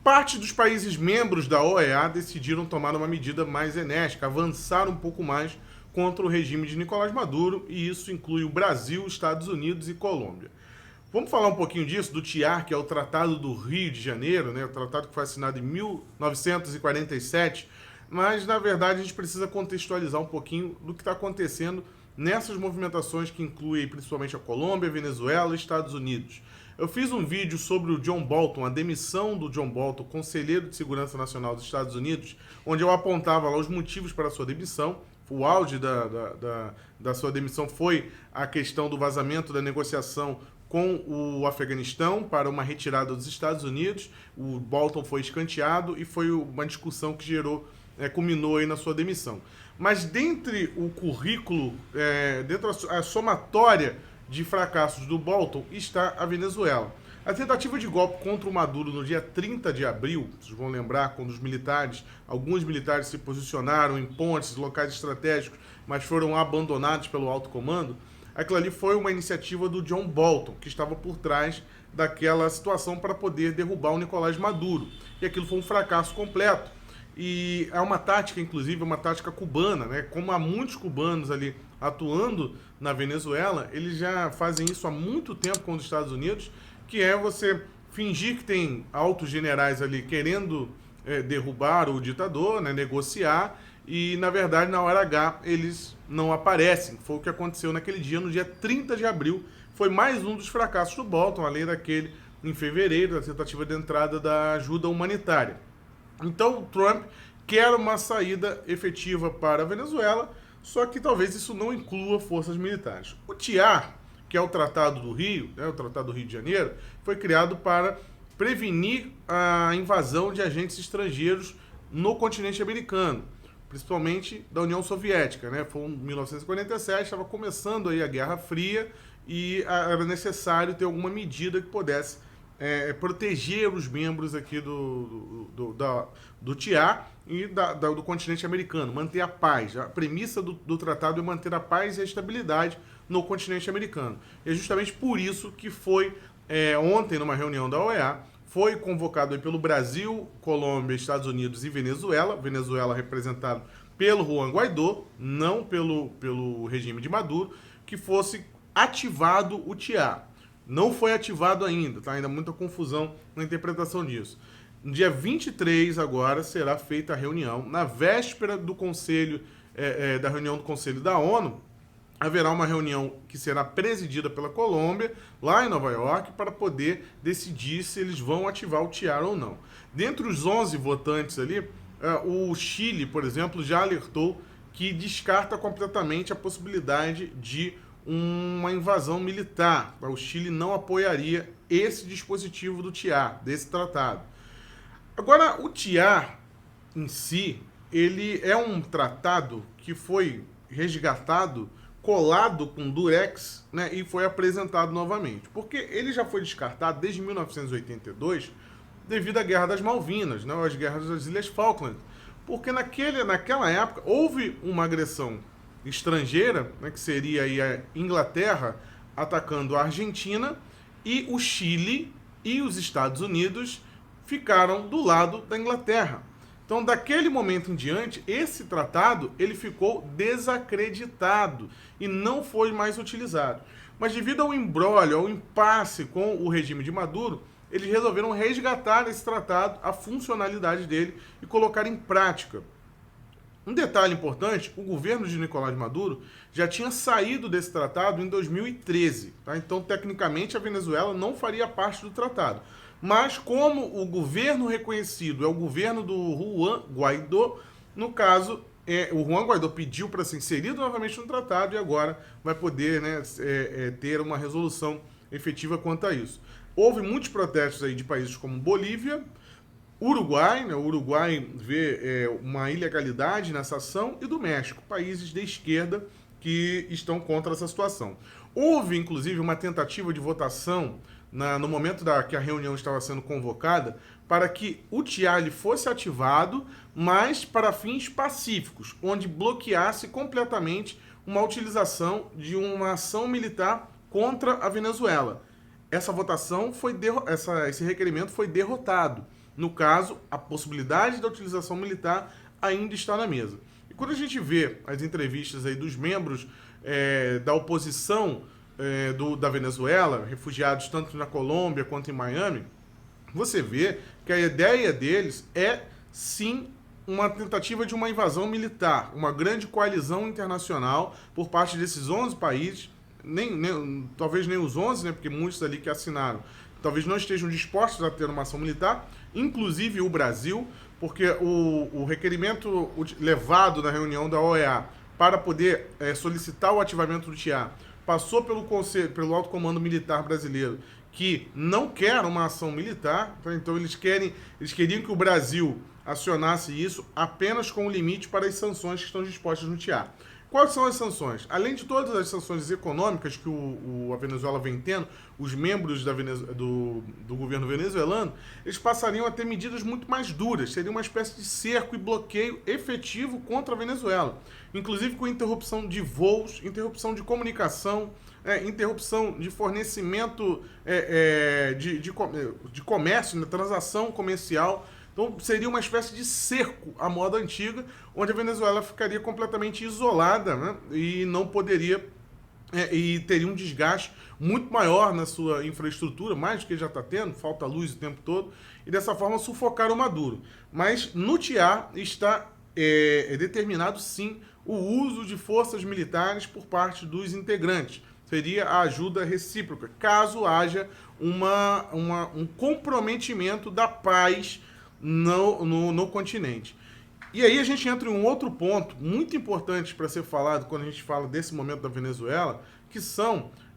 parte dos países membros da OEA decidiram tomar uma medida mais enérgica, avançar um pouco mais contra o regime de Nicolás Maduro, e isso inclui o Brasil, Estados Unidos e Colômbia. Vamos falar um pouquinho disso, do TIAR, que é o Tratado do Rio de Janeiro, né? O tratado que foi assinado em 1947, mas na verdade a gente precisa contextualizar um pouquinho do que está acontecendo nessas movimentações que incluem principalmente a Colômbia, Venezuela e Estados Unidos. Eu fiz um vídeo sobre o John Bolton, a demissão do John Bolton, conselheiro de Segurança Nacional dos Estados Unidos, onde eu apontava lá os motivos para a sua demissão. O auge da sua demissão foi a questão do vazamento da negociação com o Afeganistão para uma retirada dos Estados Unidos. O Bolton foi escanteado e foi uma discussão que culminou aí na sua demissão. Mas dentre o currículo, dentro da somatória de fracassos do Bolton, está a Venezuela. A tentativa de golpe contra o Maduro no dia 30 de abril, vocês vão lembrar quando alguns militares se posicionaram em pontes, locais estratégicos, mas foram abandonados pelo alto comando. Aquilo ali foi uma iniciativa do John Bolton, que estava por trás daquela situação para poder derrubar o Nicolás Maduro. E aquilo foi um fracasso completo. E é uma tática, inclusive, uma tática cubana, né? Como há muitos cubanos ali atuando na Venezuela, eles já fazem isso há muito tempo com os Estados Unidos, que é você fingir que tem altos generais ali querendo derrubar o ditador, né? Negociar, e, na verdade, na hora H, eles não aparecem. Foi o que aconteceu naquele dia, no dia 30 de abril. Foi mais um dos fracassos do Bolton, além daquele em fevereiro, da tentativa de entrada da ajuda humanitária. Então, o Trump quer uma saída efetiva para a Venezuela, só que talvez isso não inclua forças militares. O TIAR, que é o Tratado do Rio, o Tratado do Rio de Janeiro, foi criado para prevenir a invasão de agentes estrangeiros no continente americano, principalmente da União Soviética, né? Foi em 1947, estava começando aí a Guerra Fria e era necessário ter alguma medida que pudesse proteger os membros aqui do TIAR e do continente americano, manter a paz. A premissa do tratado é manter a paz e a estabilidade no continente americano. E é justamente por isso que foi ontem, numa reunião da OEA, foi convocado aí pelo Brasil, Colômbia, Estados Unidos e Venezuela. Venezuela representado pelo Juan Guaidó, não pelo regime de Maduro, que fosse ativado o TIAR. Não foi ativado ainda, tá? Ainda muita confusão na interpretação disso. No dia 23 agora será feita a reunião. Na véspera do Conselho, da reunião do Conselho da ONU, haverá uma reunião que será presidida pela Colômbia, lá em Nova York, para poder decidir se eles vão ativar o TIAR ou não. Dentre os 11 votantes ali, o Chile, por exemplo, já alertou que descarta completamente a possibilidade de uma invasão militar. O Chile não apoiaria esse dispositivo do TIAR, desse tratado. Agora, o TIAR em si, ele é um tratado que foi resgatado, colado com durex, né, e foi apresentado novamente. Porque ele já foi descartado desde 1982 devido à Guerra das Malvinas, né, às guerras das Ilhas Falkland. Porque naquela época houve uma agressão estrangeira, né, que seria aí a Inglaterra atacando a Argentina, e o Chile e os Estados Unidos ficaram do lado da Inglaterra. Então, daquele momento em diante, esse tratado ele ficou desacreditado e não foi mais utilizado. Mas devido ao imbróglio, ao impasse com o regime de Maduro, eles resolveram resgatar esse tratado, a funcionalidade dele e colocar em prática. Um detalhe importante, o governo de Nicolás Maduro já tinha saído desse tratado em 2013. Tá? Então, tecnicamente, a Venezuela não faria parte do tratado. Mas como o governo reconhecido é o governo do Juan Guaidó, no caso, o Juan Guaidó pediu para ser inserido novamente no tratado e agora vai poder, né, ter uma resolução efetiva quanto a isso. Houve muitos protestos aí de países como Bolívia, Uruguai, né? O Uruguai vê uma ilegalidade nessa ação, e do México, países de esquerda que estão contra essa situação. Houve, inclusive, uma tentativa de votação no momento que a reunião estava sendo convocada para que o TIAR fosse ativado, mas para fins pacíficos, onde bloqueasse completamente uma utilização de uma ação militar contra a Venezuela. Essa votação esse requerimento foi derrotado. No caso, a possibilidade da utilização militar ainda está na mesa. E quando a gente vê as entrevistas aí dos membros da oposição da Venezuela, refugiados tanto na Colômbia quanto em Miami, você vê que a ideia deles é, sim, uma tentativa de uma invasão militar, uma grande coalizão internacional por parte desses 11 países, talvez nem os 11, né, porque muitos ali que assinaram, talvez não estejam dispostos a ter uma ação militar, inclusive o Brasil, porque o requerimento levado na reunião da OEA para poder solicitar o ativamento do TIA passou pelo Alto Comando Militar Brasileiro, que não quer uma ação militar, então eles queriam que o Brasil acionasse isso apenas com o limite para as sanções que estão dispostas no TIA. Quais são as sanções? Além de todas as sanções econômicas que a Venezuela vem tendo, os membros do governo venezuelano, eles passariam a ter medidas muito mais duras, seria uma espécie de cerco e bloqueio efetivo contra a Venezuela, inclusive com interrupção de voos, interrupção de comunicação, interrupção de fornecimento de comércio, transação comercial. Então seria uma espécie de cerco à moda antiga, onde a Venezuela ficaria completamente isolada, né, e não poderia, e teria um desgaste muito maior na sua infraestrutura, mais do que já está tendo, falta luz o tempo todo, e dessa forma sufocar o Maduro. Mas no TIA está determinado sim o uso de forças militares por parte dos integrantes. Seria a ajuda recíproca, caso haja um comprometimento da paz no continente. E aí a gente entra em um outro ponto muito importante para ser falado quando a gente fala desse momento da Venezuela,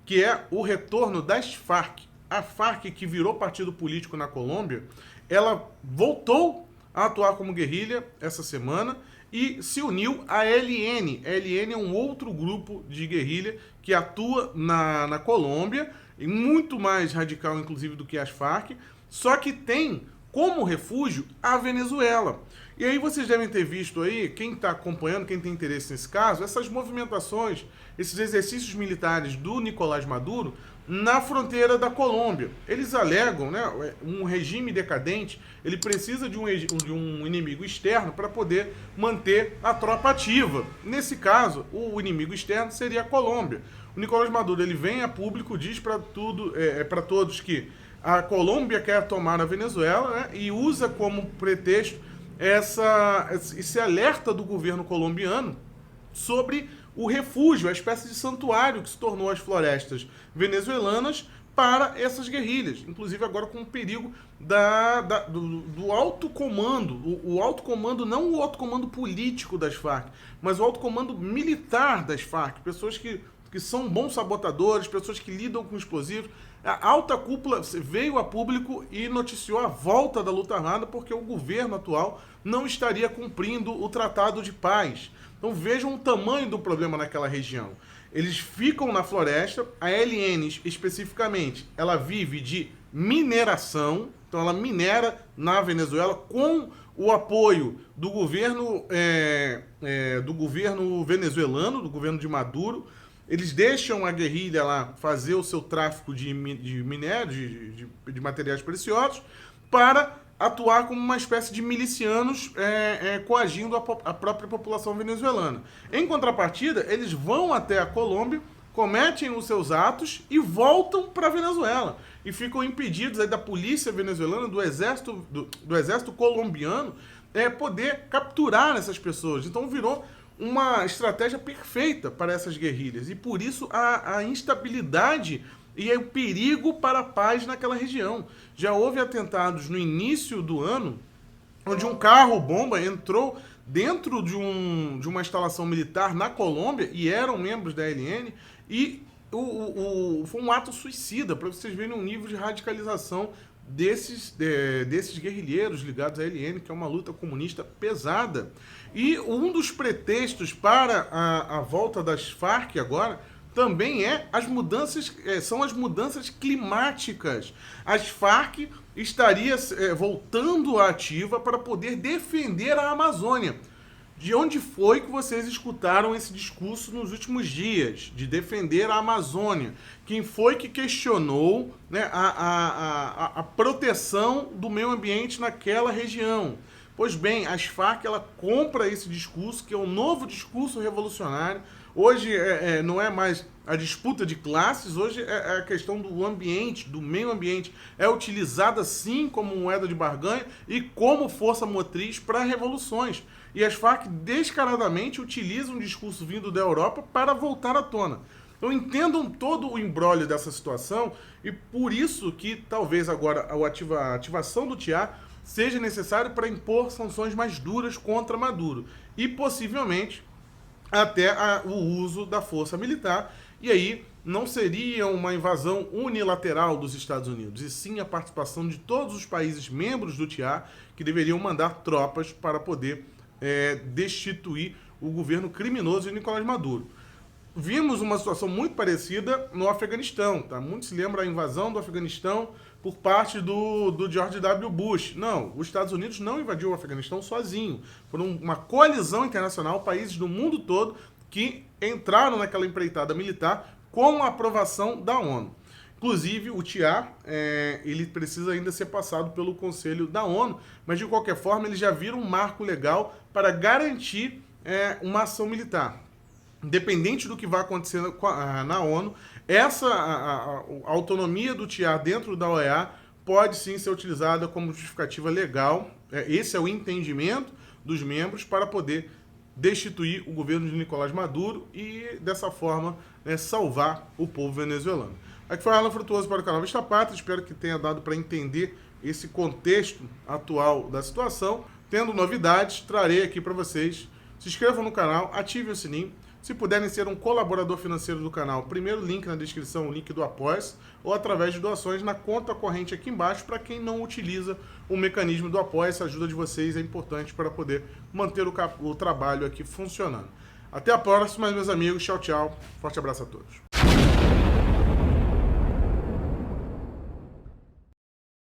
que é o retorno das Farc. A Farc, que virou partido político na Colômbia, ela voltou a atuar como guerrilha essa semana e se uniu à ELN. A ELN é um outro grupo de guerrilha que atua na Colômbia, e muito mais radical, inclusive, do que as Farc, só que tem como refúgio a Venezuela. E aí vocês devem ter visto aí, quem está acompanhando, quem tem interesse nesse caso, essas movimentações, esses exercícios militares do Nicolás Maduro na fronteira da Colômbia. Eles alegam, né, um regime decadente, ele precisa de um inimigo externo para poder manter a tropa ativa. Nesse caso, o inimigo externo seria a Colômbia. O Nicolás Maduro ele vem a público, diz para todos que a Colômbia quer tomar a Venezuela, né, e usa como pretexto esse alerta do governo colombiano sobre o refúgio, a espécie de santuário que se tornou as florestas venezuelanas para essas guerrilhas, inclusive agora com o perigo do alto comando, o alto comando, não o alto comando político das Farc, mas o alto comando militar das Farc, pessoas que são bons sabotadores, pessoas que lidam com explosivos. A alta cúpula veio a público e noticiou a volta da luta armada porque o governo atual não estaria cumprindo o tratado de paz. Então vejam o tamanho do problema naquela região. Eles ficam na floresta, a ELN especificamente, ela vive de mineração, então ela minera na Venezuela com o apoio do governo venezuelano, do governo de Maduro. Eles deixam a guerrilha lá fazer o seu tráfico de minério, de materiais preciosos, para atuar como uma espécie de milicianos coagindo a própria população venezuelana. Em contrapartida, eles vão até a Colômbia, cometem os seus atos e voltam para a Venezuela. E ficam impedidos aí da polícia venezuelana, do exército colombiano, poder capturar essas pessoas. Então virou uma estratégia perfeita para essas guerrilhas. E por isso a instabilidade e o perigo para a paz naquela região. Já houve atentados no início do ano, onde um carro-bomba entrou dentro de uma instalação militar na Colômbia, e eram membros da ELN, e foi um ato suicida, para vocês verem o nível de radicalização desses guerrilheiros ligados à ELN, que é uma luta comunista pesada. E um dos pretextos para a volta das Farc agora também são as mudanças climáticas. As Farc estaria voltando à ativa para poder defender a Amazônia. De onde foi que vocês escutaram esse discurso nos últimos dias, de defender a Amazônia? Quem foi que questionou, né, a proteção do meio ambiente naquela região? Pois bem, as Farc ela compra esse discurso, que é um novo discurso revolucionário. Hoje não é mais a disputa de classes, hoje é a questão do ambiente, do meio ambiente. É utilizada sim como moeda de barganha e como força motriz para revoluções. E as Farc descaradamente utilizam um discurso vindo da Europa para voltar à tona. Então entendam todo o imbróglio dessa situação e por isso que talvez agora a ativação do TIA seja necessário para impor sanções mais duras contra Maduro e possivelmente até o uso da força militar. E aí não seria uma invasão unilateral dos Estados Unidos, e sim a participação de todos os países membros do TIA que deveriam mandar tropas para poder destituir o governo criminoso de Nicolás Maduro. Vimos uma situação muito parecida no Afeganistão, tá? Muitos se lembram da invasão do Afeganistão por parte do George W. Bush. Não, os Estados Unidos não invadiu o Afeganistão sozinho. Foi uma coalizão internacional, países do mundo todo que entraram naquela empreitada militar com a aprovação da ONU. Inclusive, o TIA, ele precisa ainda ser passado pelo Conselho da ONU, mas de qualquer forma eles já viram um marco legal para garantir uma ação militar. Independente do que vai acontecer na ONU, a autonomia do TIA dentro da OEA pode sim ser utilizada como justificativa legal. Esse é o entendimento dos membros para poder destituir o governo de Nicolás Maduro e, dessa forma, salvar o povo venezuelano. Aqui foi Alan Frutuoso para o canal Vista Pátria. Espero que tenha dado para entender esse contexto atual da situação. Tendo novidades, trarei aqui para vocês. Se inscrevam no canal, ativem o sininho. Se puderem ser um colaborador financeiro do canal, primeiro link na descrição, o link do Apoia-se, ou através de doações na conta corrente aqui embaixo, para quem não utiliza o mecanismo do Apoia-se. A ajuda de vocês é importante para poder manter o trabalho aqui funcionando. Até a próxima, meus amigos. Tchau, tchau. Forte abraço a todos.